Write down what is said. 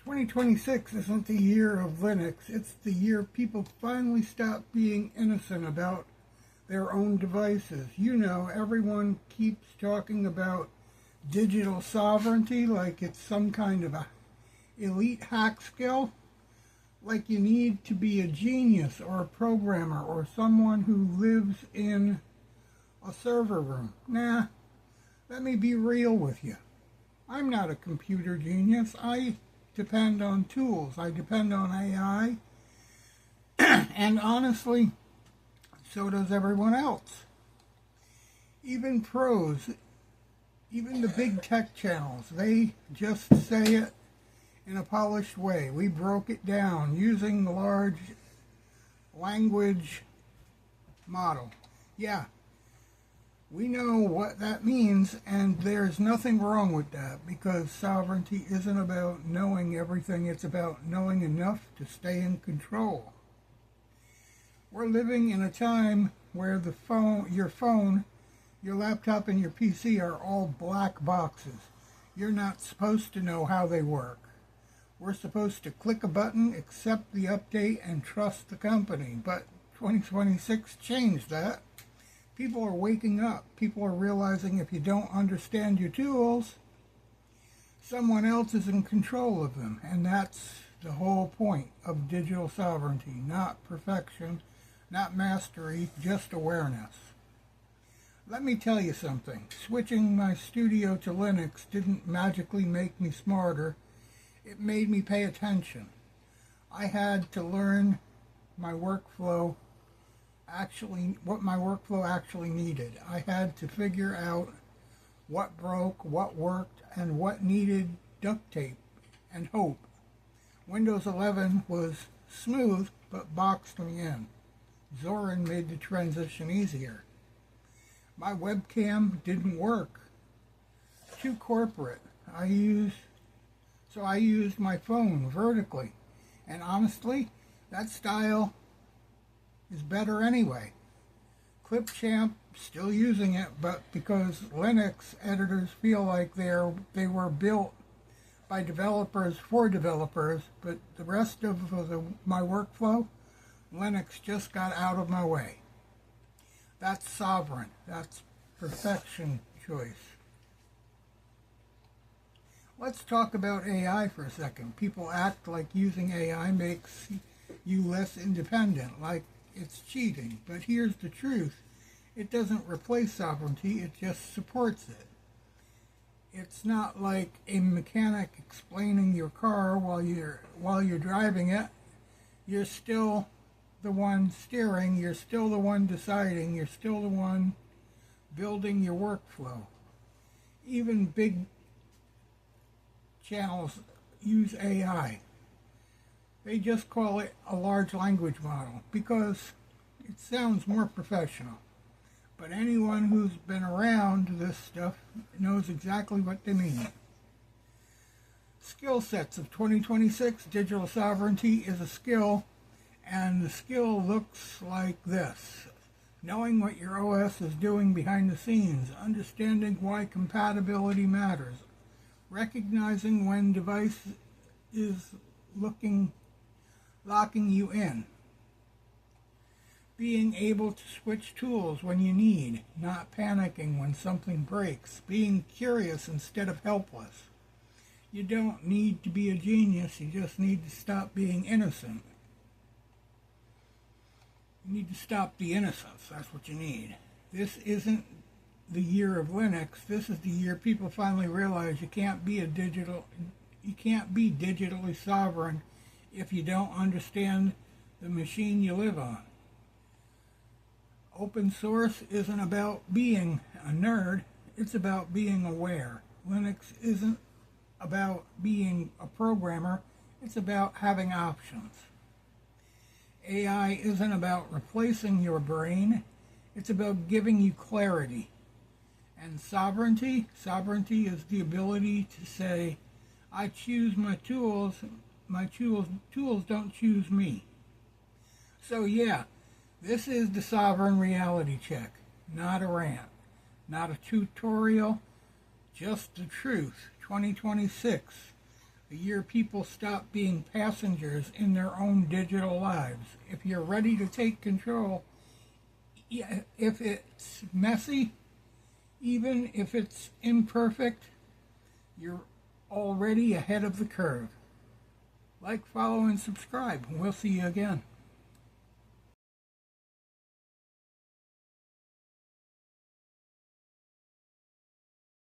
2026 isn't the year of Linux. It's the year people finally stop being innocent about their own devices. You know, everyone keeps talking about digital sovereignty like it's some kind of a elite hack skill. Like you need to be a genius or a programmer or someone who lives in a server room. Nah, let me be real with you. I'm not a computer genius. I depend on tools. I depend on AI. And honestly, so does everyone else. Even pros, even the big tech channels, they just say it in a polished way. We broke it down using the large language model. Yeah, we know what that means, and there's nothing wrong with that, because sovereignty isn't about knowing everything. It's about knowing enough to stay in control. We're living in a time where your phone, your laptop, and your PC are all black boxes. You're not supposed to know how they work. We're supposed to click a button, accept the update, and trust the company. But 2026 changed that. People are waking up. People are realizing if you don't understand your tools, someone else is in control of them. And that's the whole point of digital sovereignty. Not perfection, not mastery, just awareness. Let me tell you something. Switching my studio to Linux didn't magically make me smarter. It made me pay attention. I had to learn my workflow what my workflow actually needed. I had to figure out what broke, what worked, and what needed duct tape and hope. Windows 11 was smooth, but boxed me in. Zorin made the transition easier. My webcam didn't work. Too corporate. I used my phone vertically. And honestly, that style is better anyway. Clipchamp, still using it, but because Linux editors feel like they were built by developers for developers, but the rest of my workflow, Linux just got out of my way. That's sovereign. That's perfection choice. Let's talk about AI for a second. People act like using AI makes you less independent, like it's cheating. But here's the truth. It doesn't replace sovereignty, it just supports it. It's not like a mechanic explaining your car while you're driving it. You're still the one steering, you're still the one deciding, you're still the one building your workflow. Even big channels use AI. They just call it a large language model because it sounds more professional. But anyone who's been around this stuff knows exactly what they mean. Skill sets of 2026, digital sovereignty is a skill, and the skill looks like this. Knowing what your OS is doing behind the scenes, understanding why compatibility matters, recognizing when device is locking you in, being able to switch tools when you need, not panicking when something breaks, being curious instead of helpless. You don't need to be a genius, you just need to stop being innocent. You need to stop the innocence, that's what you need. This isn't the year of Linux, this is the year people finally realize you can't be digitally sovereign if you don't understand the machine you live on. Open source isn't about being a nerd, it's about being aware. Linux isn't about being a programmer, it's about having options. AI isn't about replacing your brain, it's about giving you clarity. And sovereignty is the ability to say, I choose my tools don't choose me. So yeah, this is the sovereign reality check, not a rant, not a tutorial, just the truth. 2026. the year people stop being passengers in their own digital lives. If you're ready to take control, if it's messy, even if it's imperfect, you're already ahead of the curve. Like, follow, and subscribe. We'll see you again.